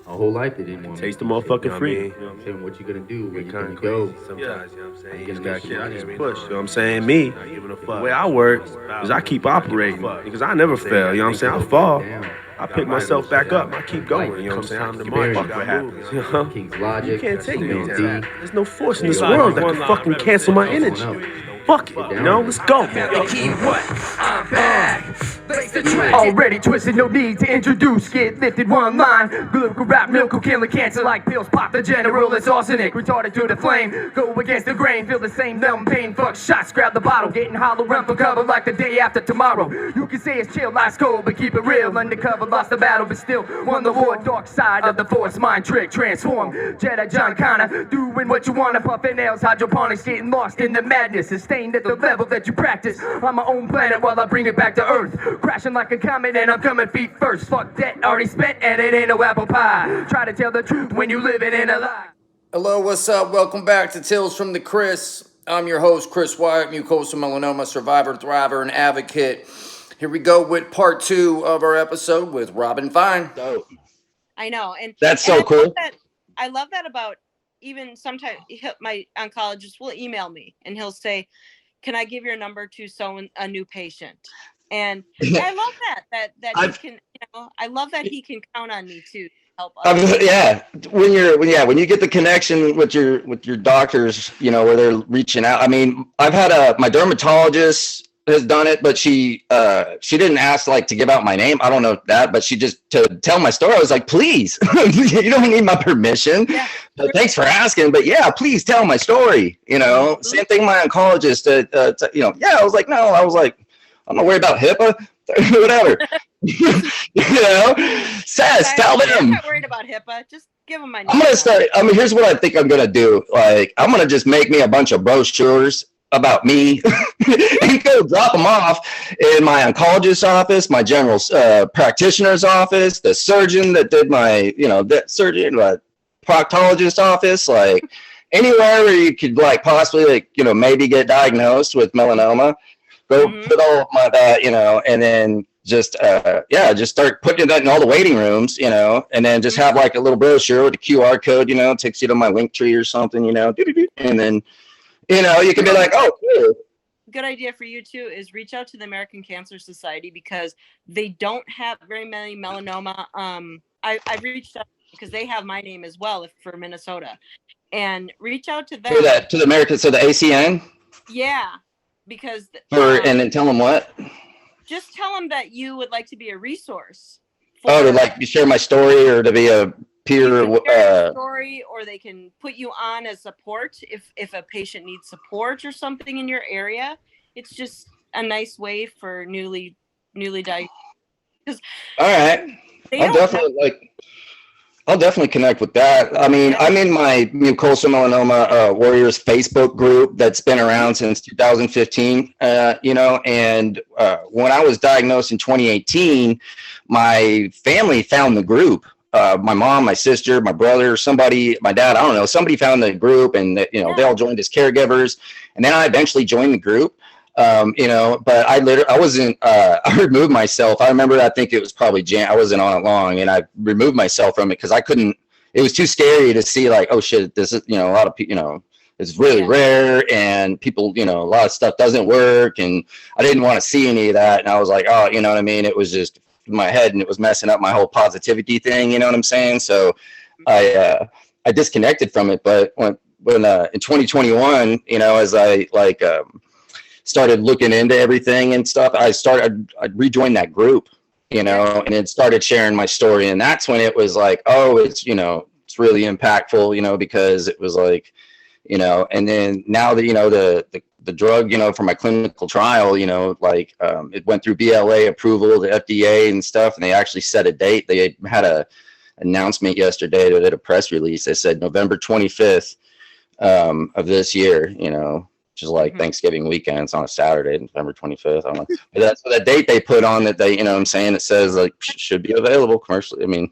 My whole life they didn't want me Taste the to do shit. motherfucking freedom. You know what I'm saying? What you gonna do? Where Get you kind gonna of go? crazy sometimes, you know what I'm How saying? you You gonna just make got some shit, I money? just push, you know what I'm saying? Me, the way I work is I keep operating because I never fail, you know what I'm saying? I fall, I pick myself back up, I keep going, you know what I'm saying? I don't give a fuck what happens, you know? King's You Logic, can't take me King's down. D. There's no force in There you this go, world that Vaughn. can fucking cancel my energy. Fuck it, you know? Let's go, man. Yo, key, what? I'm back. Lace the track. Already twisted, no need to introduce. Get lifted one line. Political rap, milk, killing cancer like pills. Pop the general, it's arsenic. Retarded to the flame. Go against the grain, feel the same numb pain. Fuck shots, grab the bottle. Getting hollow, run for cover like the day after tomorrow. You can say it's chill, life's cold, but keep it real. Undercover, lost the battle, but still won the war. Dark side of the force, mind trick, transform. Jedi John Connor, doing what you wanna. Puffin' nails, hydroponics, getting lost in the madness. Sustained at the level that you practice. On my own planet while I bring it back to Earth. Crashing like a comet and I'm coming feet first. Fuck that, already spent and it ain't no apple pie. Try to tell the truth when you living in a lie. Hello, what's up? Welcome back to Tales from the Chris. I'm your host, Chris Wyatt, mucosal melanoma survivor, thriver, and advocate. Here we go with part 2 of our episode with Robyn Fibe. Dope. I know, and That's and so cool. I love that about even sometimes my oncologist will email me and he'll say, "Can I give your number to a new patient?" And I love that he can. I love that he can count on me too. Help us. Yeah, when you get the connection with your doctors, where they're reaching out. I mean, I've had my dermatologist has done it, but she didn't ask like to give out my name. I don't know that, but she just to tell my story. I was like, please, you don't need my permission. Yeah. But thanks for asking. But yeah, please tell my story. Same thing. My oncologist. I was like, no, I'm not worried about HIPAA, whatever. Says, tell them. I'm not worried about HIPAA. Just give them my name. I'm gonna start. I mean, here's what I think I'm gonna do. Like, I'm gonna just make me a bunch of brochures about me and go drop them off in my oncologist's office, my general practitioner's office, the surgeon that did my, that surgeon, proctologist office, like anywhere where you could like possibly maybe get diagnosed with melanoma. Go put all of my that, and then just just start putting that in all the waiting rooms, and then just have like a little brochure with a QR code, takes you to my link tree or something, and then you can be like, oh, cool. Good idea for you too is reach out to the American Cancer Society because they don't have very many melanoma. I've reached out because they have my name as well for Minnesota, and reach out to them. To the American, so the ACN. Yeah, because and then tell them what. Just tell them that you would like to be a resource. To like share my story or to be a peer story, or they can put you on as support if a patient needs support or something in your area. It's just a nice way for newly diagnosed. All right, I'll definitely connect with that. I mean, I'm in my mucosal melanoma warriors Facebook group that's been around since 2015. And when I was diagnosed in 2018, my family found the group. My mom, my sister, my brother, somebody, my dad, I don't know, somebody found the group and, they all joined as caregivers. And then I eventually joined the group, but I wasn't, I removed myself. I remember, I think it was probably I wasn't on it long and I removed myself from it because it was too scary to see like, oh shit, this is, a lot of people, it's really rare and people, a lot of stuff doesn't work. And I didn't want to see any of that. And I was like, oh, you know what I mean? It was just my head and it was messing up my whole positivity thing, you know what I'm saying? So I disconnected from it. But when in 2021, as I started looking into everything and stuff, I rejoined that group, and it started sharing my story. And that's when it was like, oh, it's really impactful, because it was like, and then now that, the drug, for my clinical trial, it went through BLA approval, the FDA and stuff, and they actually set a date. They had a announcement yesterday. They did a press release. They said November 25th of this year, which is like Thanksgiving weekend. It's on a Saturday, November 25th. I don't know. But that's the date they put on that they, what I'm saying, it says like should be available commercially. I mean,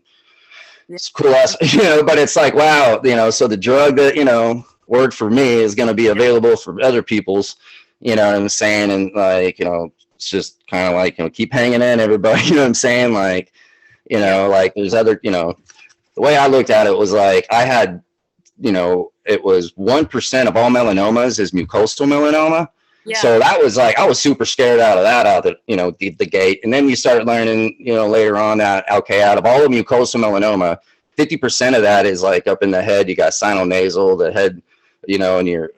it's cool ass, but it's like, wow, so the drug that, worked for me is going to be available for other people's, what I'm saying? And like, it's just kind of like, keep hanging in, everybody, what I'm saying? Like, like there's other, the the way I looked at it was like I had, you know, it was 1% of all melanomas is mucosal melanoma. Yeah. So that was like, I was super scared out of that, out of the, you know, the gate. And then you started learning, you know, later on that, okay, out of all of mucosal melanoma, 50% of that is like up in the head. You got sinonasal, the head, you know, and you're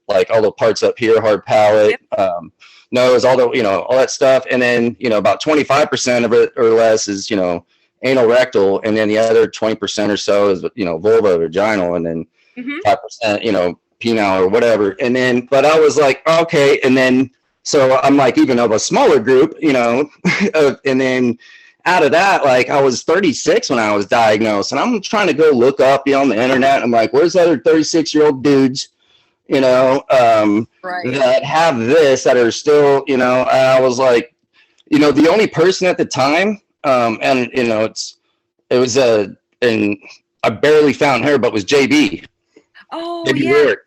like all the parts up here, hard palate, nose, all the, you know, all that stuff. And then, you know, about 25% of it or less is, you know, anal rectal. And then the other 20% or so is, you know, vulva, vaginal. And then 5%, you know, penile or whatever. And then, but I was like, okay. And then, so I'm like, even of a smaller group, you know, and then out of that, like I was 36 when I was diagnosed, and I'm trying to go look up, you know, on the internet. I'm like, where's the other 36-year-old dudes, you know, that have this, that are still, you know, I was like, you know, the only person at the time, and, you know, it was and I barely found her, but was JB. Oh, JB yeah. Ward.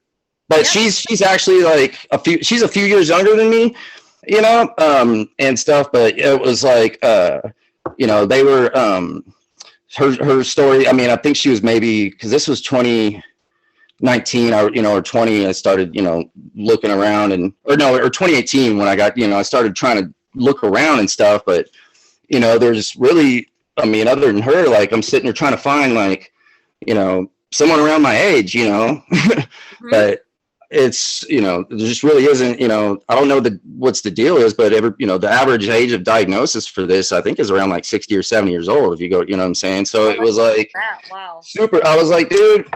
But she's actually like she's a few years younger than me, you know, and stuff. But it was like, you know, they were, her story. I mean, I think she was maybe, because this was 2019 or, you know, or 20, I started, you know, looking around or 2018 when I got, you know, I started trying to look around and stuff. But, you know, there's really, I mean, other than her, like I'm sitting here trying to find like, you know, someone around my age, you know, but it's, you know, there just really isn't, you know, I don't know what's the deal is, but you know, the average age of diagnosis for this, I think, is around like 60 or 70 years old, if you go, you know what I'm saying? So it was like, wow, super, I was like, dude,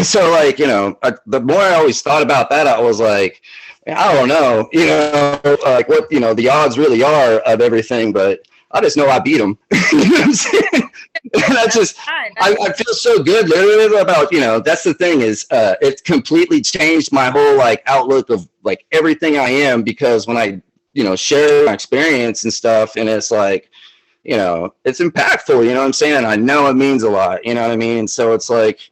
so like, you know, the more I always thought about that, I was like, I don't know, you know, like what, you know, the odds really are of everything, but I just know I beat them. You know what I'm saying? And that's just, I feel so good literally about, you know, that's the thing is, it's completely changed my whole like outlook of like everything I am, because when I, you know, share my experience and stuff, and it's like, you know, it's impactful, you know what I'm saying? I know it means a lot, you know what I mean? And so it's like,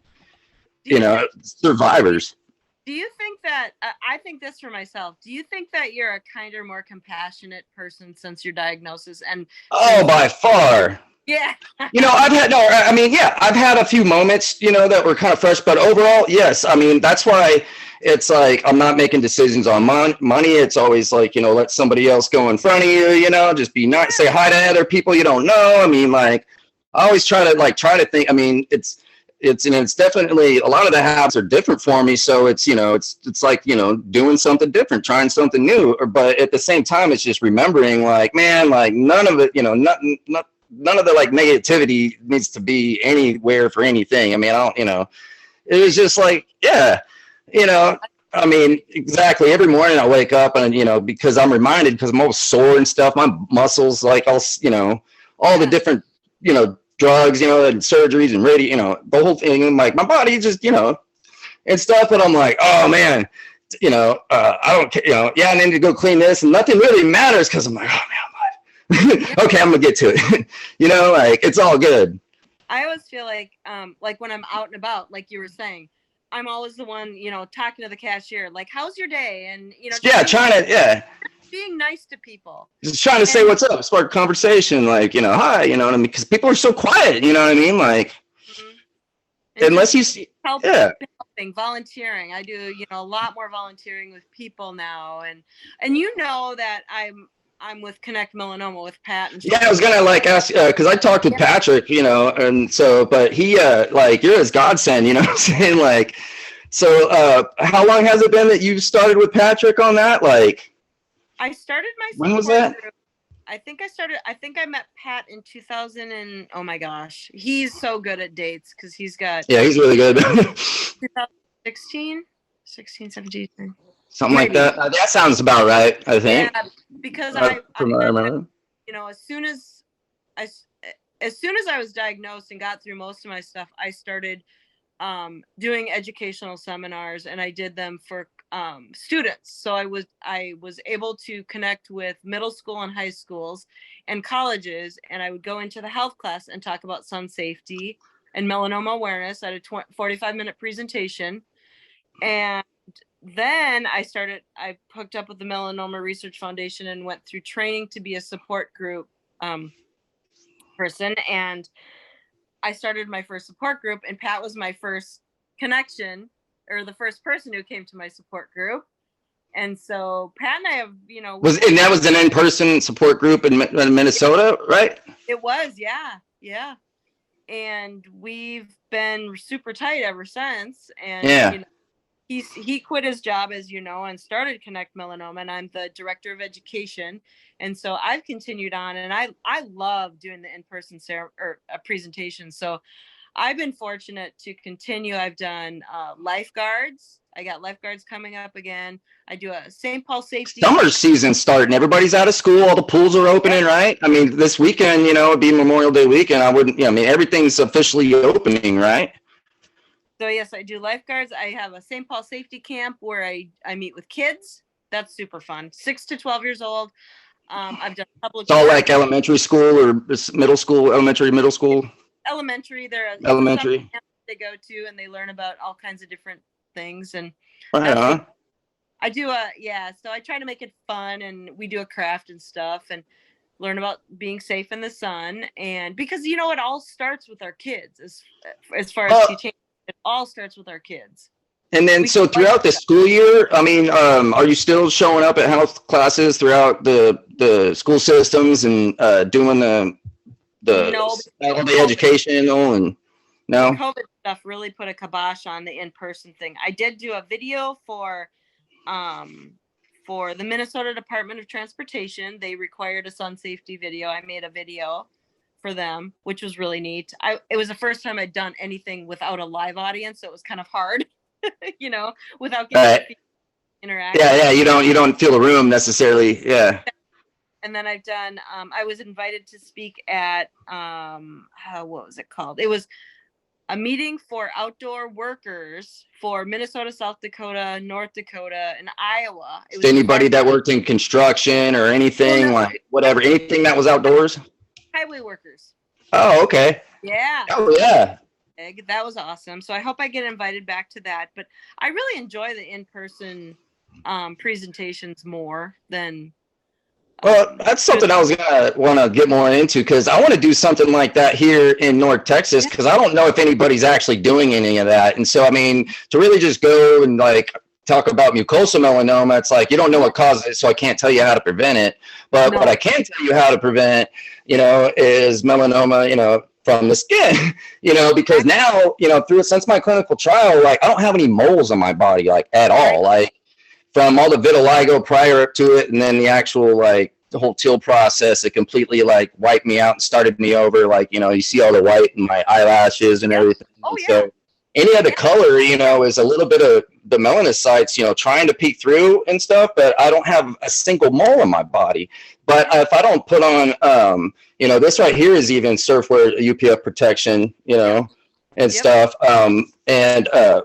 you know, survivors. Do you think that, I think this for myself, do you think that you're a kinder, more compassionate person since your diagnosis? And oh, by far. Yeah. You know, I've had a few moments, you know, that were kind of fresh, but overall, yes. I mean, that's why it's like, I'm not making decisions on money. It's always like, you know, let somebody else go in front of you, you know, just be nice, say hi to other people you don't know. I mean, like, I always try to think, I mean, it's definitely, a lot of the habits are different for me. So it's, you know, it's like, you know, doing something different, trying something new, but at the same time, it's just remembering like, man, like none of it, you know, none of the like negativity needs to be anywhere for anything. I mean, I don't, you know, it was just like, yeah, you know, I mean, exactly. Every morning I wake up and, you know, because I'm reminded, because I'm all sore and stuff, my muscles, like all, you know, all the different, you know, drugs, you know, and surgeries and you know, the whole thing. And like my body just, you know, and stuff. And I'm like, oh man, you know, I don't care, you know, yeah, I need to go clean this, and nothing really matters, because I'm like, oh man, okay, I'm gonna get to it. You know, like it's all good. I always feel like when I'm out and about, like you were saying, I'm always the one, you know, talking to the cashier, like, how's your day? And, you know, being nice to people. Just trying to say what's up, spark conversation, like, you know, hi, you know what I mean? Because people are so quiet, you know what I mean? Like, unless you see, helping, volunteering. I do, you know, a lot more volunteering with people now. And you know that I'm with Connect Melanoma with Pat. And I was gonna like ask, because I talked with Patrick, you know, and so, but he, like, you're his godsend, you know what I'm saying? Like, so, how long has it been that you started with Patrick on that? Like, I started my, when was that? Group. I think I met Pat in 2000 and, oh my gosh, he's so good at dates, because he's got. Yeah, he's really good. 2016, 17. Something like that. That sounds about right, I think. Yeah, because I remember. You know, as soon as I was diagnosed and got through most of my stuff, I started doing educational seminars, and I did them for students. So I was able to connect with middle school and high schools and colleges, and I would go into the health class and talk about sun safety and melanoma awareness at a 45-minute presentation. And then I hooked up with the Melanoma Research Foundation and went through training to be a support group person. And I started my first support group, and Pat was my first connection, or the first person who came to my support group. And so Pat and I have, and that was an in-person support group in Minnesota, right? It was, yeah. And we've been super tight ever since. And he quit his job, as you know, and started Connect Melanoma, and I'm the director of education. And so I've continued on, and I love doing the in-person presentation. So I've been fortunate to continue. I've done lifeguards. I got lifeguards coming up again. I do a St. Paul safety. Summer season starting. Everybody's out of school. All the pools are opening, right? I mean, this weekend, it'd be Memorial Day weekend. Everything's officially opening, right? So yes, I do lifeguards. I have a St. Paul safety camp where I meet with kids. That's super fun. 6 to 12 years old. I've done public. It's all like elementary school or middle school, elementary, middle school. Elementary. They're elementary. They go to, and they learn about all kinds of different things. And I do so I try to make it fun, and we do a craft and stuff, and learn about being safe in the sun. And because it all starts with our kids, as far as teaching, it all starts with our kids. And then, so throughout the school year, are you still showing up at health classes throughout the school systems and doing the educational and no? COVID stuff really put a kibosh on the in-person thing. I did do a video for the Minnesota Department of Transportation. They required a sun safety video. I made a video for them, which was really neat. It was the first time I'd done anything without a live audience, so it was kind of hard. Without getting interaction. Yeah, you don't feel the room necessarily. Yeah. And then I've done. I was invited to speak at what was it called? It was a meeting for outdoor workers for Minnesota, South Dakota, North Dakota, and Iowa. It was anybody that worked in construction or anything, like whatever, anything that was outdoors. Highway workers. Oh, okay. Yeah. Oh, yeah. That was awesome. So I hope I get invited back to that. But I really enjoy the in-person presentations more than. Well, that's something I was gonna want to get more into, because I want to do something like that here in North Texas, because I don't know if anybody's actually doing any of that. And so, to really just go and talk about mucosal melanoma, it's like you don't know what causes it, so I can't tell you how to prevent it. But what I can tell you how to prevent, is melanoma, from the skin, because now, since my clinical trial, I don't have any moles on my body, at all, from all the vitiligo prior to it, and then the actual, the whole teal process, it completely, wiped me out and started me over, you see all the white in my eyelashes and everything. Oh, yeah. So any of the color, is a little bit of the melanocytes, trying to peek through and stuff, but I don't have a single mole in my body. But if I don't put on, this right here is even surfwear UPF protection, and stuff.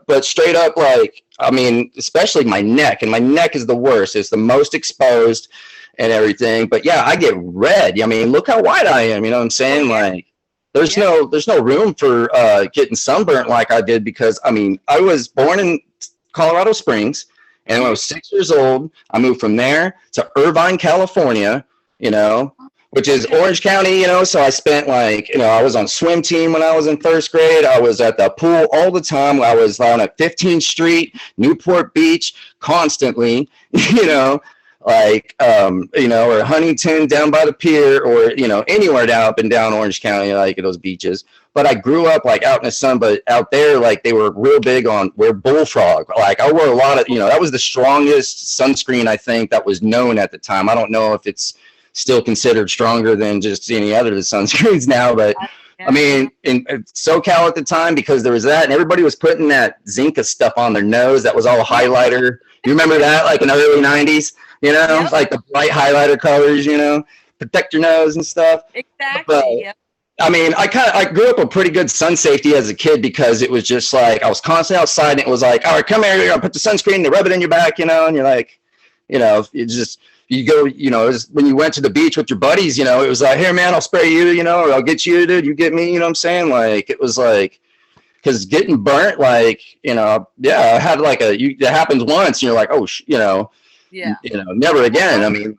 But straight up, especially my neck, and my neck is the worst. It's the most exposed and everything. But yeah, I get red. Look how white I am. You know what I'm saying? There's no room for getting sunburnt like I did, because I was born in Colorado Springs, and when I was 6 years old, I moved from there to Irvine, California, which is Orange County, so I spent I was on swim team when I was in first grade. I was at the pool all the time. I was on at 15th Street, Newport Beach constantly, or Huntington down by the pier, or, anywhere down up and down Orange County, those beaches. But I grew up out in the sun, but out there, they were real big on wear bullfrog. I wore a lot of, that was the strongest sunscreen, I think, that was known at the time. I don't know if it's still considered stronger than just any other sunscreens now, but in SoCal at the time, because there was that, and everybody was putting that Zinca stuff on their nose that was all highlighter. You remember that, in the early 90s? The bright highlighter colors, protect your nose and stuff. Exactly. But, I grew up with pretty good sun safety as a kid, because it was just I was constantly outside, and it was all right, come here, you're gonna put the sunscreen, they rub it in your back, and you're you go, when you went to the beach with your buddies, it was here, man, I'll spray you, or I'll get you, dude, you get me, you know what I'm saying? It was because getting burnt, I had it happens once, and you're oh, never again.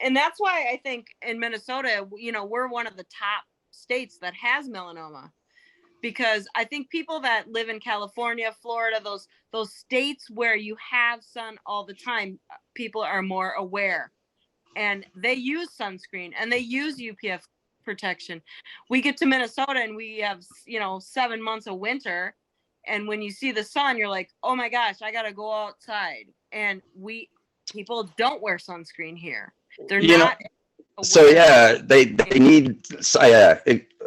And that's why I think in Minnesota, we're one of the top states that has melanoma. because I think people that live in California, Florida, those states where you have sun all the time, people are more aware, and they use sunscreen and they use UPF protection. We get to Minnesota and we have 7 months of winter, and when you see the sun, you're like, oh my gosh, I gotta go outside. And people don't wear sunscreen here. They're not. So yeah, they need.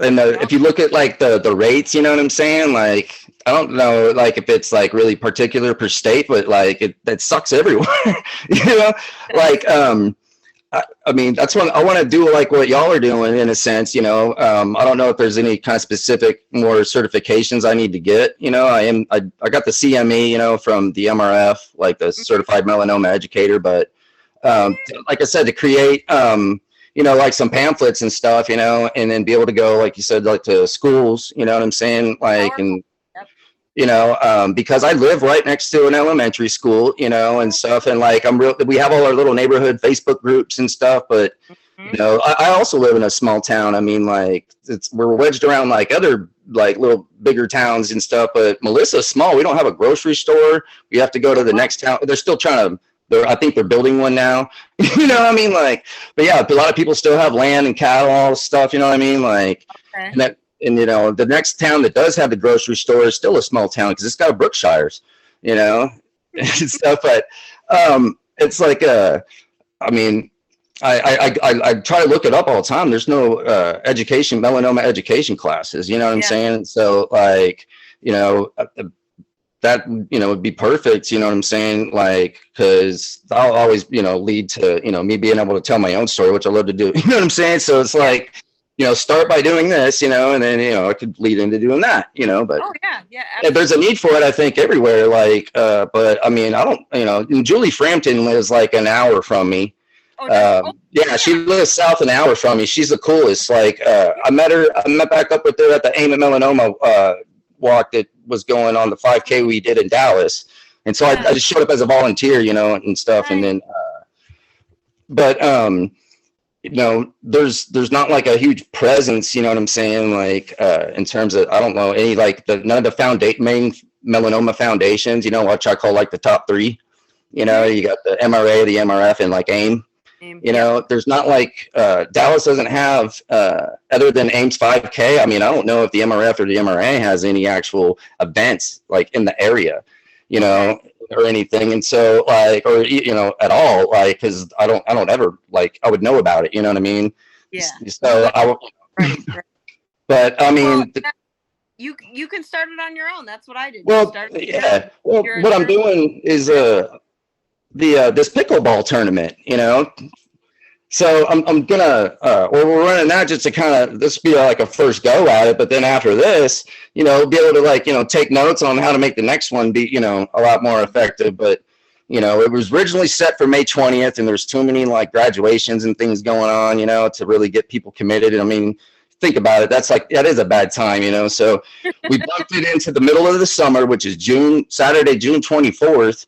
And if you look at like the rates, you know what I'm saying? Like, I don't know, like if it's like really particular per state, but like it sucks everywhere. Like I mean, that's what I want to do, like what y'all are doing in a sense. I don't know if there's any kind of specific more certifications I need to get. I got the CME, from the MRF, like the Certified Melanoma Educator, but like I said, to create like some pamphlets and stuff, and then be able to go, like you said, like to schools, you know what I'm saying? Like, and, because I live right next to an elementary school, and stuff. And like, we have all our little neighborhood Facebook groups and stuff, but, I also live in a small town. I mean, like we're wedged around like other like little bigger towns and stuff, but Melissa's small. We don't have a grocery store. We have to go to the next town. They're still trying to, I think they're building one now. What I mean? Like, but yeah, a lot of people still have land and cattle, all this stuff. You know what I mean? Like, okay. and the next town that does have the grocery store is still a small town because it's got a Brookshires, and stuff. But it's like, I mean, I try to look it up all the time. There's no melanoma education classes. You know what I'm saying? So like, that would be perfect, you know what I'm saying? Like, because I'll always lead to me being able to tell my own story, which I love to do. You know what I'm saying? So it's like, start by doing this, and then I could lead into doing that, but there's a need for it, I think, everywhere. Like, but I mean, I don't, and Julie Frampton lives like an hour from me. She lives south an hour from me. She's the coolest. Like, I met back up with her at the Aim at Melanoma walk that was going on the 5K we did in Dallas, and so I just showed up as a volunteer, and stuff. And then but there's not like a huge presence, you know what I'm saying, like in terms of, I don't know, any like none of the main melanoma foundations, which I call like the top three. You got the MRA, the MRF, and like AIM. There's not like Dallas doesn't have other than AIM's 5K. I mean, I don't know if the MRF or the MRA has any actual events like in the area, or anything. And so like, or at all, like, because I don't ever like, I would know about it. You know what I mean? Yeah. So right. But I mean, you can start it on your own. That's what I did. Well, yeah. Well, what I'm doing is this pickleball tournament, so I'm gonna we're running that just to kind of, this be like a first go at it, but then after this, be able to like take notes on how to make the next one be a lot more effective. But it was originally set for May 20th, and there's too many like graduations and things going on, to really get people committed. And I mean, think about it, that is a bad time, so we bumped it into the middle of the summer, which is Saturday, June 24th.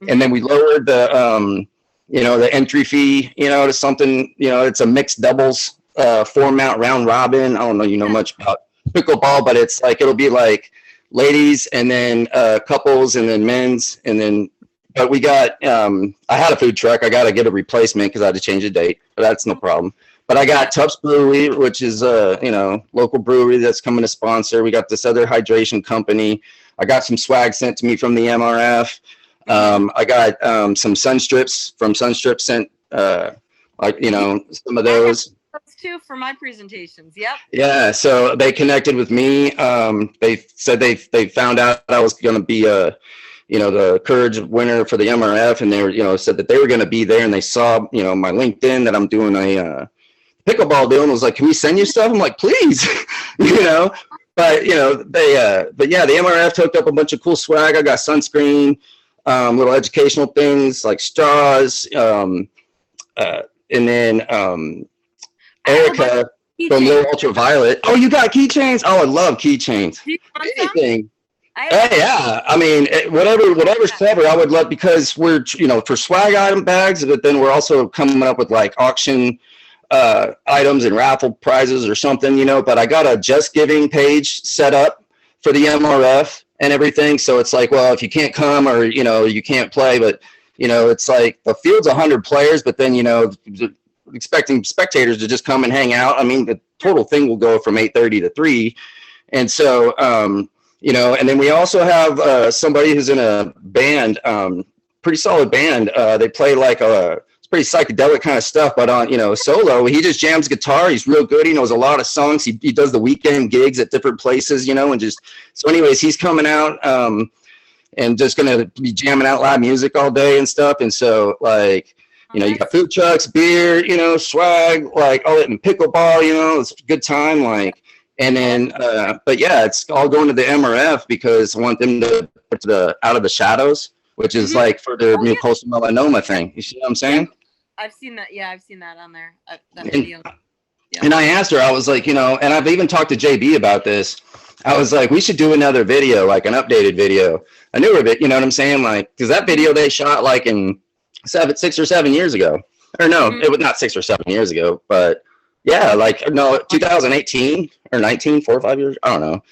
And then we lowered the, the entry fee, to something, it's a mixed doubles format, round robin. I don't know, much about pickleball, but it's like, it'll be like ladies and then couples and then men's. And then, but we got, I had a food truck. I got to get a replacement because I had to change the date, but that's no problem. But I got Tufts Brewery, which is local brewery that's coming to sponsor. We got this other hydration company. I got some swag sent to me from the MRF. I got some Sunstrips from Sunstrip sent, some of those. Those too for my presentations. Yep. Yeah, so they connected with me. They said they found out I was going to be the Courage winner for the MRF, and they were said that they were going to be there, and they saw my LinkedIn that I'm doing a pickleball deal, and was like, can we send you stuff? I'm like, please. But but yeah, the MRF hooked up a bunch of cool swag. I got sunscreen, little educational things like straws, and then Erica from Little Ultraviolet. Oh, you got keychains? Oh, I love keychains. Anything. Hey, yeah, I mean, whatever's clever, I would love, because we're for swag item bags, but then we're also coming up with like auction items and raffle prizes or something, but I got a Just Giving page set up for the MRF and everything. So it's like, well, if you can't come or, you know, you can't play, but, you know, it's like the field's 100 players, but then, you know, expecting spectators to just come and hang out. I mean, the total thing will go from 8:30 to 3. And so, you know, and then we also have somebody who's in a band, pretty solid band. They play like it's pretty psychedelic kind of stuff, but on, you know, solo, he just jams guitar. He's real good. He knows a lot of songs. He does the weekend gigs at different places, you know, and just, so anyways, he's coming out and just going to be jamming out live music all day and stuff. And so like, you know, you got food trucks, beer, you know, swag, like all that, and pickleball, you know, it's a good time. Like, and then, but yeah, it's all going to the MRF because I want them to put out of the shadows, which is like for the mucosal melanoma thing. You see what I'm saying? I've seen that. Yeah, I've seen that on there. That video. Yeah. And I asked her, I was like, you know, and I've even talked to JB about this. I was like, we should do another video, like an updated video, a newer bit, you know what I'm saying? Like, because that video they shot like in 6 or 7 years ago. Or no, it was not 6 or 7 years ago, but yeah, like, no, 2018 or 19, 4 or 5 years, I don't know.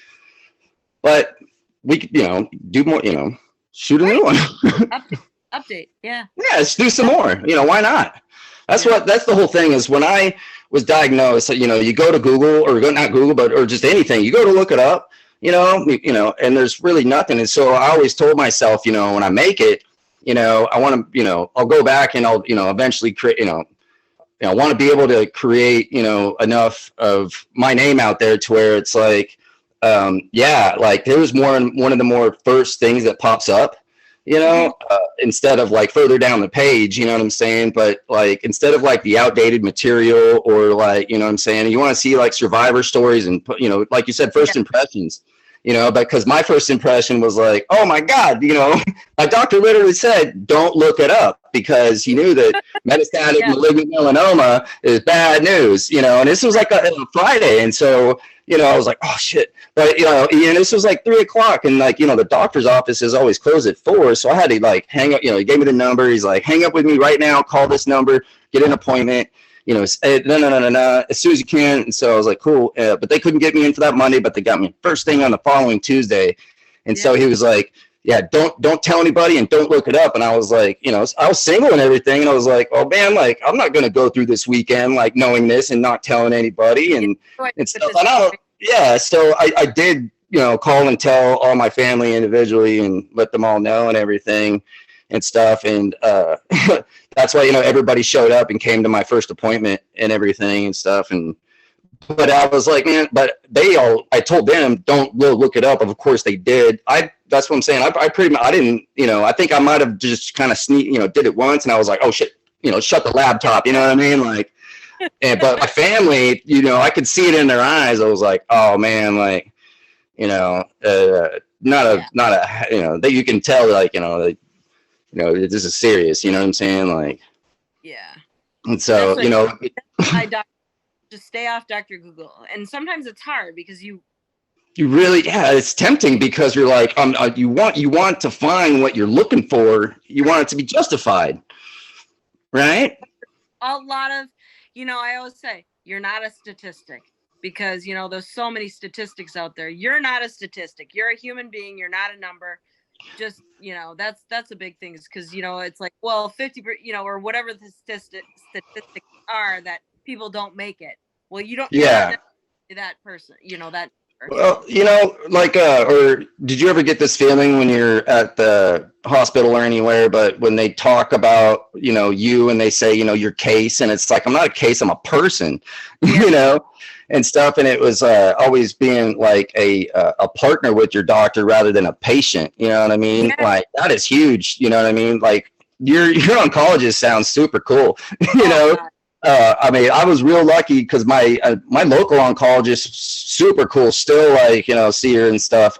But we could, you know, do more, you know, shoot a new one. Update, yeah. Yeah, let's do some more. You know, why not? That's the whole thing is when I was diagnosed, you know, you go to Google or not Google, but, or just anything, you go to look it up, you know, and there's really nothing. And so I always told myself, you know, when I make it, you know, I want to, you know, I'll go back and I'll, you know, eventually create, you know, I want to be able to create, you know, enough of my name out there to where it's like, yeah, like there was one of the more first things that pops up, you know, instead of like further down the page, you know what I'm saying? But like, instead of like the outdated material or like, you know what I'm saying? You want to see like survivor stories and, you know, like you said, first impressions. You know, because my first impression was like, oh my God, you know, my doctor literally said, don't look it up because he knew that metastatic malignant melanoma is bad news, you know, and this was like a Friday. And so, you know, I was like, oh shit. But, you know, and this was like 3 o'clock and like, you know, the doctor's office is always closed at 4. So I had to like hang up, you know, he gave me the number. He's like, hang up with me right now, call this number, get an appointment. You know, no, as soon as you can. And so I was like, cool. But they couldn't get me in for that Monday, but they got me first thing on the following Tuesday. And so he was like, yeah, don't tell anybody and don't look it up. And I was like, you know, I was single and everything. And I was like, oh man, like, I'm not going to go through this weekend, like knowing this and not telling anybody and stuff. So I did, you know, call and tell all my family individually and let them all know and everything and stuff. And that's why, you know, everybody showed up and came to my first appointment and everything and stuff. And but I was like, man, but I told them don't look it up. Of course they did. That's what I'm saying. I didn't, you know, I think I might have just kind of did it once and I was like, oh shit, you know, shut the laptop, you know what I mean? Like, but my family, you know, I could see it in their eyes. I was like, oh man, like, you know, not a, you know, that you can tell like, you know, this is serious, you know what I'm saying? Like, yeah. And so, like, you know, just stay off Dr. Google. And sometimes it's hard because you really, it's tempting because you're like, you want to find what you're looking for. You want it to be justified. Right. A lot of, you know, I always say you're not a statistic because, you know, there's so many statistics out there. You're not a statistic. You're a human being. You're not a number. Just, you know, that's a big thing is because, you know, it's like, well, 50, you know, or whatever the statistics are that people don't make it. Well, you don't. Yeah. That person, you know, that. Person. Well, you know, like, or did you ever get this feeling when you're at the hospital or anywhere, but when they talk about, you know, you and they say, you know, your case, and it's like, I'm not a case, I'm a person, you know, and stuff. And it was always being like a partner with your doctor rather than a patient. You know what I mean? Yeah. Like that is huge. You know what I mean? Like your oncologist sounds super cool, you know? I mean, I was real lucky because my local oncologist, super cool, still like, you know, see her and stuff.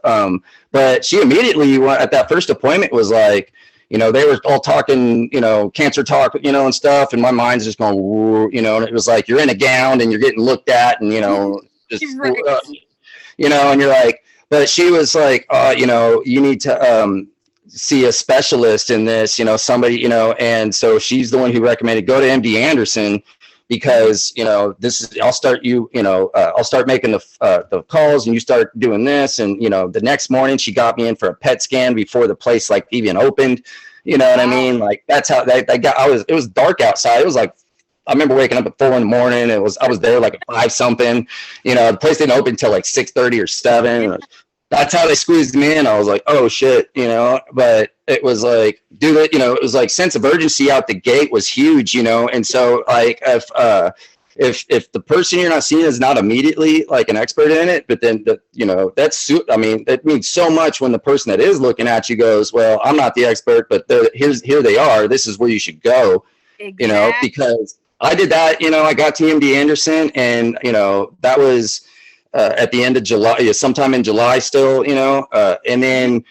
But she immediately at that first appointment was like, you know, they were all talking, you know, cancer talk, you know, and stuff. And my mind's just going, woo, you know, and it was like, you're in a gown and you're getting looked at and, you know, just, you know, and you're like, but she was like, you know, you need to, see a specialist in this, you know, somebody, you know, and so she's the one who recommended go to MD Anderson because, you know, I'll start I'll start making the calls and you start doing this. And, you know, the next morning she got me in for a PET scan before the place like even opened. You know what I mean? Like that's how it was dark outside. It was like, I remember waking up at 4 a.m. I was there like at 5 something, you know, the place didn't open until like 6:30 or 7. That's how they squeezed me in. I was like, oh shit, you know, but it was like, dude, you know, it was like sense of urgency out the gate was huge, you know? And so like, if the person you're not seeing is not immediately like an expert in it, but then you know, it means so much when the person that is looking at you goes, well, I'm not the expert, but here they are. This is where you should go, you know, because I did that, you know, I got to MD Anderson and, you know, that was, at the end of July, sometime in July still, you know, and then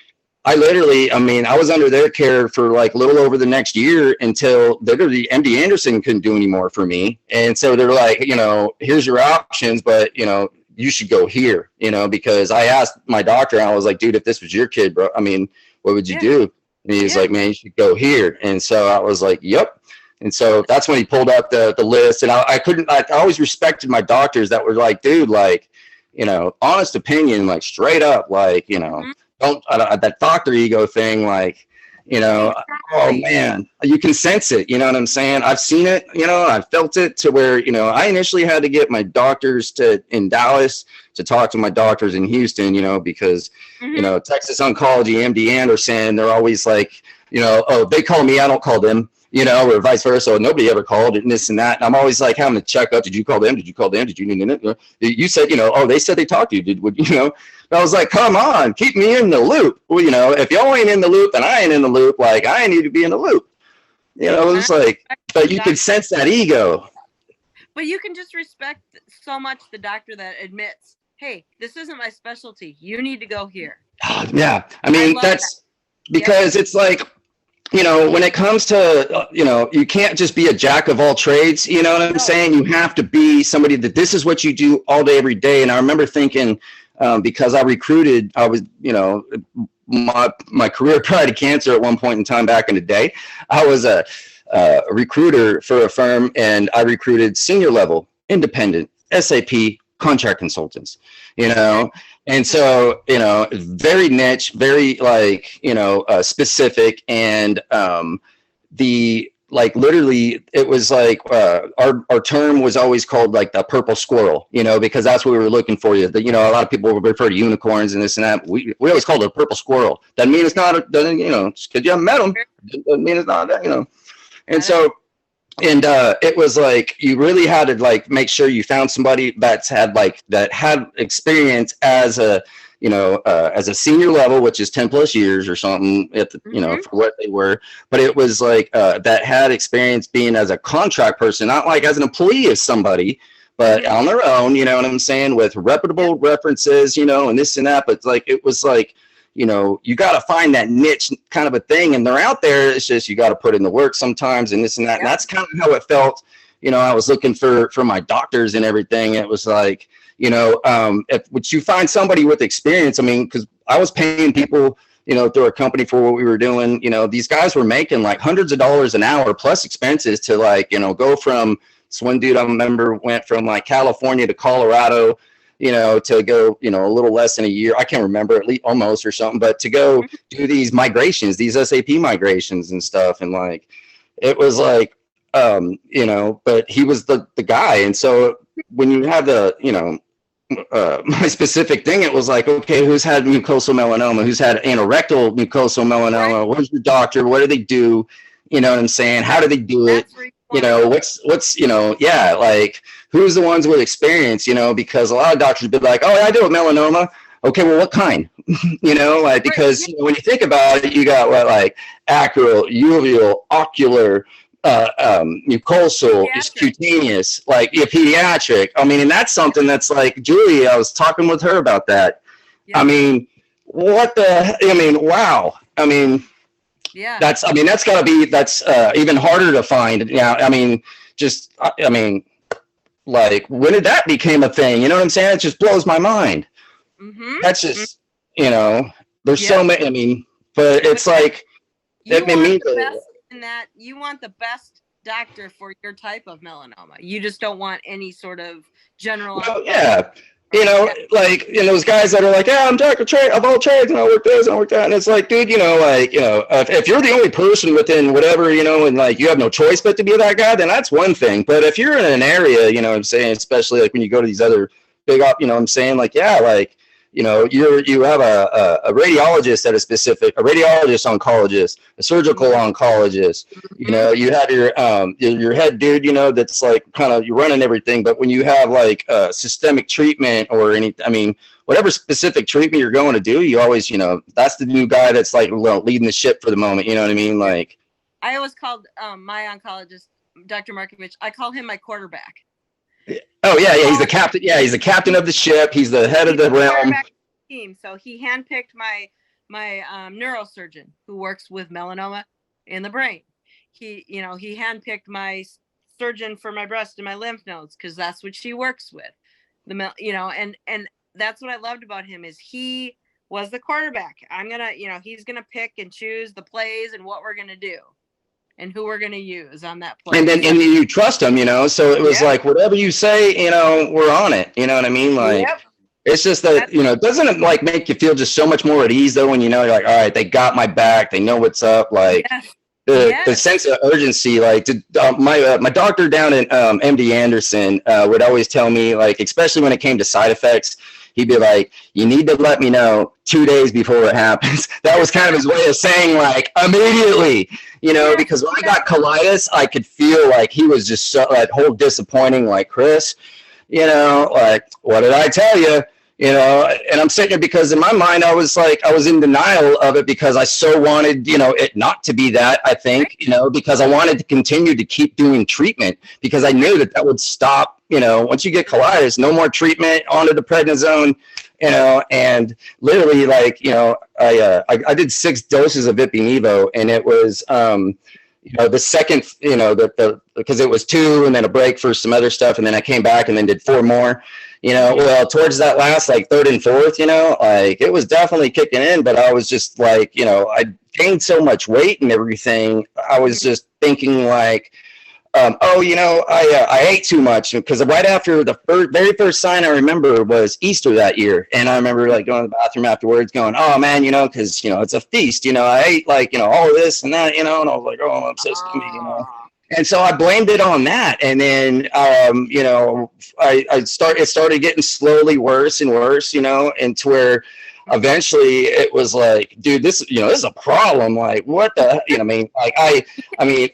I was under their care for like a little over the next year until literally MD Anderson couldn't do any more for me. And so they're like, you know, here's your options, but, you know, you should go here, you know, because I asked my doctor, and I was like, dude, if this was your kid, bro, I mean, what would you do? And he's like, man, you should go here. And so I was like, yep. And so that's when he pulled up the list. And I always respected my doctors that were like, dude, like, you know, honest opinion, like straight up, like, you know, don't that doctor ego thing, like, you know, oh man, you can sense it. You know what I'm saying? I've seen it, you know, I've felt it to where, you know, I initially had to get my doctors in Dallas to talk to my doctors in Houston, you know, because, you know, Texas Oncology, MD Anderson, they're always like, you know, oh, they call me, I don't call them. You know, or vice versa. Nobody ever called and this and that. And I'm always like having to check up. Did you call them? Did you call them? Did you need it? You said, you know, oh, they said they talked to you. You know, and I was like, come on, keep me in the loop. Well, you know, if y'all ain't in the loop and I ain't in the loop, like I need to be in the loop. You know, it's like, but you can sense that ego. But you can just respect so much the doctor that admits, hey, this isn't my specialty. You need to go here. Yeah. I mean, that's because it's like, you know, when it comes to, you know, you can't just be a jack of all trades. You know what I'm saying? You have to be somebody that this is what you do all day, every day. And I remember thinking, because I was, you know, my career prior to cancer at one point in time back in the day, I was a recruiter for a firm, and I recruited senior level, independent, SAP contract consultants, you know. And so, you know, very niche, very like, you know, specific. And literally it was like our term was always called like the purple squirrel, you know, because that's what we were looking for. You know, a lot of people would refer to unicorns and this and that. We always called it a purple squirrel. Doesn't mean it's not, you know, just because you haven't met them, doesn't mean it's not that, you know. And so, and it was like you really had to like make sure you found somebody that had experience as a, you know, as a senior level, which is 10 plus years or something at the, you know, for what they were. But it was like that had experience being as a contract person, not like as an employee of somebody, but on their own, you know what I'm saying, with reputable references, you know, and this and that. But like it was like, you know, you got to find that niche kind of a thing, and they're out there. It's just you got to put in the work sometimes and this and that. And that's kind of how it felt. You know, I was looking for my doctors and everything. It was like, you know, if you find somebody with experience, I mean, because I was paying people, you know, through a company for what we were doing. You know, these guys were making like hundreds of dollars an hour plus expenses to like, you know, go from this one dude I remember went from like California to Colorado, you know, to go, you know, a little less than a year. I can't remember, at least almost or something, but to go do these migrations, these SAP migrations and stuff. And like, it was like, you know, but he was the guy. And so when you have the, you know, my specific thing, it was like, okay, who's had mucosal melanoma? Who's had anorectal mucosal melanoma? Where's your doctor? What do they do? You know what I'm saying? How do they do it? You know, what's, you know, yeah, like who's the ones with experience, you know, because a lot of doctors would be like, oh, I do a melanoma. Okay, well, what kind? You know, like, because you know, when you think about it, you got what, like acral, uveal, ocular, mucosal, cutaneous, like pediatric. I mean, and that's something that's like, Julie, I was talking with her about that. I mean, what the, I mean, wow. I mean, that's gotta be, that's even harder to find. Yeah. I mean, just, I mean, like, when did that become a thing? You know what I'm saying? It just blows my mind. That's just, you know, there's so many, I mean, but it's like, you want the best in that, you want the best doctor for your type of melanoma. You just don't want any sort of general. Well, yeah. You know, like, you know, those guys that are like, yeah, I'm Jack of all trades, and I work this and I work that. And it's like, dude, you know, like, you know, if you're the only person within whatever, you know, and like you have no choice but to be that guy, then that's one thing. But if you're in an area, you know what I'm saying, especially like when you go to these other big up, you know what I'm saying, like, yeah, like, you know, you have a radiologist at a radiologist oncologist, a surgical oncologist, you know, you have your head dude, you know, that's like kind of, you're running everything. But when you have like systemic treatment or whatever specific treatment you're going to do, you always, you know, that's the new guy that's like leading the ship for the moment. You know what I mean? Like, I always called my oncologist, Dr. Markovich, I call him my quarterback. Oh yeah, he's the captain. Yeah, he's the captain of the ship. He's the head of the realm. Team. So he handpicked my neurosurgeon who works with melanoma in the brain. He handpicked my surgeon for my breast and my lymph nodes because that's what she works with. And that's what I loved about him is he was the quarterback. He's gonna pick and choose the plays and what we're gonna do. And who we're going to use on that play. And you trust them, you know? So it was like, whatever you say, you know, we're on it. You know what I mean? Like, it's just that, you know, doesn't it like make you feel just so much more at ease though, when you know, you're like, all right, they got my back. They know what's up. Like the sense of urgency, like my doctor down in MD Anderson would always tell me, like, especially when it came to side effects, he'd be like, you need to let me know 2 days before it happens. That was kind of his way of saying, like, immediately, you know, because when I got colitis, I could feel like he was just so, that whole disappointing, like, Chris, you know, like, what did I tell you? You know, and I'm sitting here because in my mind, I was in denial of it because I so wanted, you know, it not to be that, I think, you know, because I wanted to continue to keep doing treatment because I knew that would stop, you know, once you get colitis, no more treatment, onto the prednisone, you know, and literally, like, you know, I did 6 doses of Ipi-Nivo, and it was, you know, the second, you know, because it was 2 and then a break for some other stuff, and then I came back and then did 4 more. You know, well, towards that last, like, 3rd and 4th, you know, like, it was definitely kicking in, but I was just like, you know, I gained so much weight and everything. I was just thinking, like, oh, you know, I ate too much, because right after the very first sign I remember was Easter that year. And I remember, like, going to the bathroom afterwards going, oh, man, you know, because, you know, it's a feast, you know, I ate, like, you know, all of this and that, you know, and I was like, oh, I'm so skinny, you know. And so I blamed it on that. And then, you know, it started getting slowly worse and worse, you know, and to where eventually it was like, dude, this is a problem. Like, what the, you know, I mean,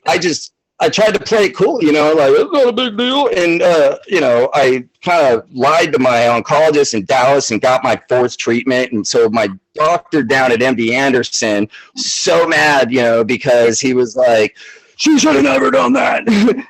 I tried to play it cool, you know, like, it's not a big deal. And, you know, I kind of lied to my oncologist in Dallas and got my 4th treatment. And so my doctor down at MD Anderson, so mad, you know, because he was like, she should have never done that.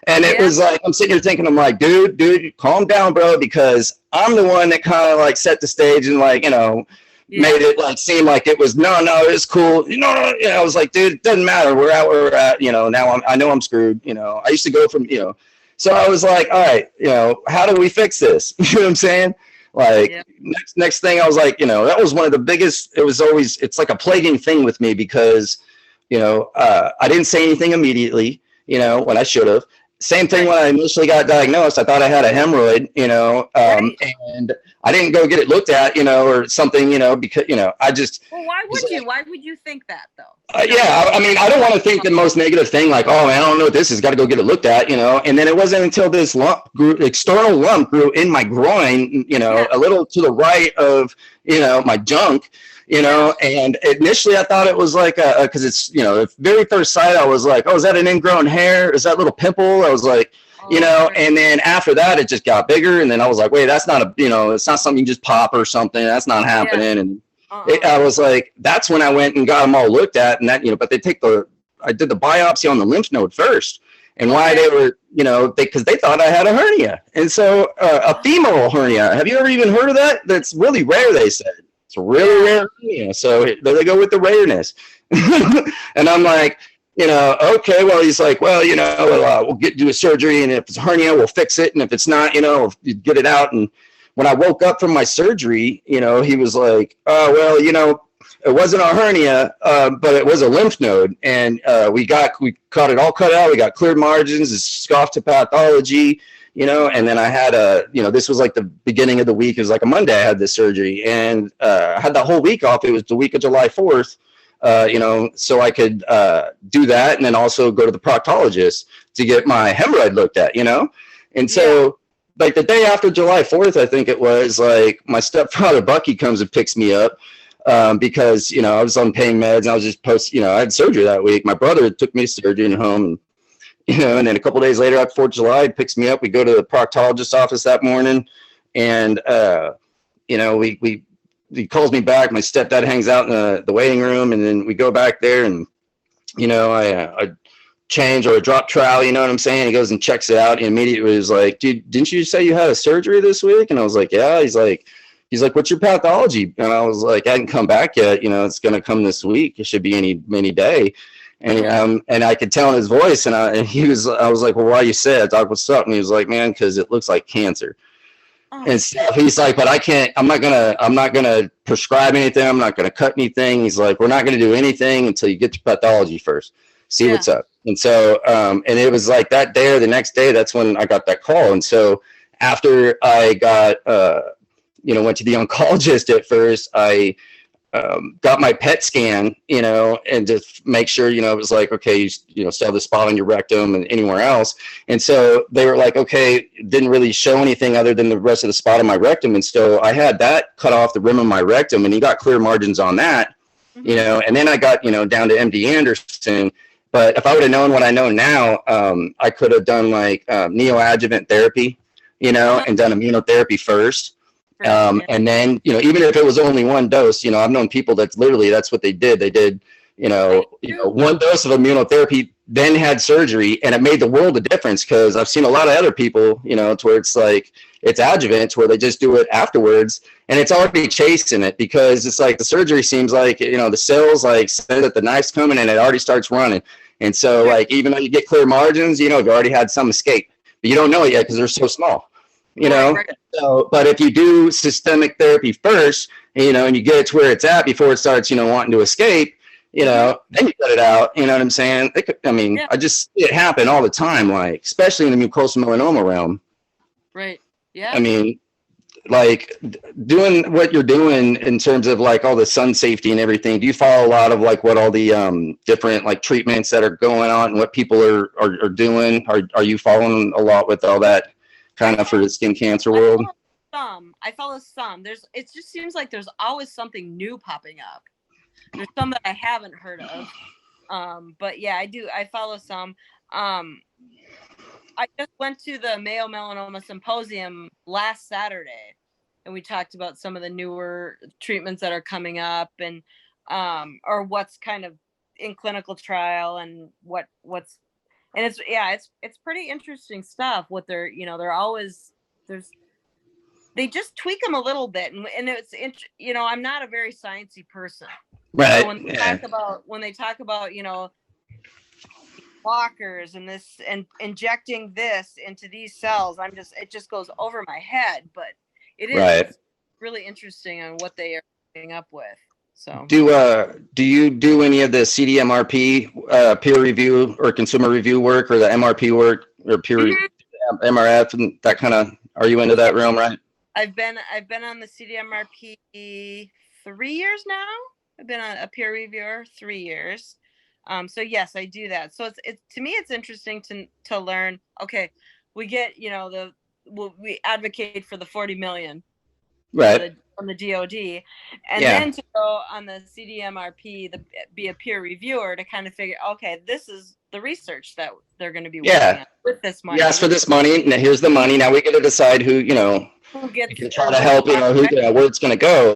And it was like, I'm sitting here thinking, I'm like, dude, calm down, bro, because I'm the one that kind of like set the stage and, like, you know, made it like seem like it was, no, it's cool. You know, I was like, dude, it doesn't matter. We're at, you know, now I know I'm screwed. You know, I used to go from, you know, so I was like, all right, you know, how do we fix this? You know what I'm saying? Like, next thing I was like, you know, that was one of the biggest, it's like a plaguing thing with me because, you know, I didn't say anything immediately, you know, when I should have. Same thing when I initially got diagnosed. I thought I had a hemorrhoid, you know, and I didn't go get it looked at, you know, or something, you know, because, you know, I just. Well, why would you? Why would you think that, though? Yeah, I mean, I don't want to think the most negative thing, like, oh, man, I don't know what this is, got to go get it looked at, you know. And then it wasn't until this external lump grew in my groin, you know, a little to the right of, you know, my junk. You know, and initially I thought it was like because it's, you know, the very first sight I was like, oh, is that an ingrown hair? Is that a little pimple? I was like, you know, and then after that it just got bigger, and then I was like, wait, that's not a, you know, it's not something you just pop or something. That's not happening. And I was like, that's when I went and got them all looked at, and that, you know, but I did the biopsy on the lymph node first, and why they were, you know, because they thought I had a hernia, and so a femoral hernia. Have you ever even heard of that? That's really rare, they said. It's really rare, you know, so there they go with the rareness. And I'm like, you know, okay, well, he's like, well, you know, we'll do a surgery, and if it's a hernia, we'll fix it, and if it's not, you know, we'll get it out. And when I woke up from my surgery, you know, he was like, oh, well, you know, it wasn't a hernia, but it was a lymph node, and we caught it all cut out. We got cleared margins. It's scoffed to pathology, and then I had this was like the beginning of the week. It was like a Monday I had this surgery, and I had that whole week off. It was the week of July 4th, so I could do that, and then also go to the proctologist to get my hemorrhoid looked at, and so like the day after July 4th, I think it was, like my stepfather Bucky comes and picks me up because I was on pain meds, and I was just I had surgery that week. My brother took me to surgery and home, and then a couple of days later, after 4th of July, he picks me up. We go to the proctologist's office that morning, and he calls me back. My stepdad hangs out in the waiting room, and then we go back there, and I change or a drop trowel, you know what I'm saying? He goes and checks it out, and immediately was like, dude, didn't you say you had a surgery this week? And I was like, yeah. He's like, what's your pathology? And I was like, I hadn't come back yet. It's going to come this week. It should be any day. And I could tell in his voice, and I was like, well, why you say it? Doc, what's up? And he was like, man, because it looks like cancer. And so he's like, but I'm not gonna prescribe anything. I'm not gonna cut anything. He's like, we're not gonna do anything until you get to pathology first. See what's up. And so, and it was like that day or the next day, that's when I got that call. And so after I got, went to the oncologist at first, I got my PET scan, and just make sure, it was like, okay, you still have the spot on your rectum and anywhere else. And so they were like, okay, didn't really show anything other than the rest of the spot on my rectum. And so I had that cut off the rim of my rectum, and he got clear margins on that, and then I got, down to MD Anderson. But if I would have known what I know now, I could have done like neoadjuvant therapy, and done immunotherapy first. And then, even if it was only one dose, I've known people that's what they did. They did, one dose of immunotherapy, then had surgery, and it made the world of difference, because I've seen a lot of other people, to where it's like, it's adjuvant, where they just do it afterwards, and it's already chasing it, because it's like the surgery seems like, the cells like say that the knife's coming, and it already starts running. And so like, even though you get clear margins, you've already had some escape, but you don't know it yet because they're so small. Right. So, but if you do systemic therapy first, and you get it to where it's at before it starts, wanting to escape, then you cut it out. You know what I'm saying? I just see it happen all the time, like, especially in the mucosal melanoma realm. Right. Yeah. Like doing what you're doing in terms of like all the sun safety and everything. Do you follow a lot of like what all the different like treatments that are going on and what people are doing? Are you following a lot with all that kind of for the skin cancer world? I follow some. It just seems like there's always something new popping up. There's some that I haven't heard of. But yeah, I follow some. I just went to the Mayo Melanoma Symposium last Saturday, and we talked about some of the newer treatments that are coming up, and or what's kind of in clinical trial, and what's and it's pretty interesting stuff. What they're they just tweak them a little bit, and it's I'm not a very sciencey person, right? So when they talk about blockers and this and injecting this into these cells, it just goes over my head, but it is really interesting on what they are coming up with. So do you do any of the CDMRP peer review or consumer review work, or the MRP work, or peer MRF and that kind of, are you into that realm? Right. I've been on the CDMRP 3 years now. I've been a peer reviewer 3 years. So yes, I do that. So it's to me, it's interesting to learn. Okay, we get we advocate for the 40 million, right, from the DoD, and then to go on the CDMRP, be a peer reviewer to kind of figure, okay, this is the research that they're going to be working on with this money. Yes, for this money. Now here's the money. Now we get to decide who we can try to help. Where it's going to go.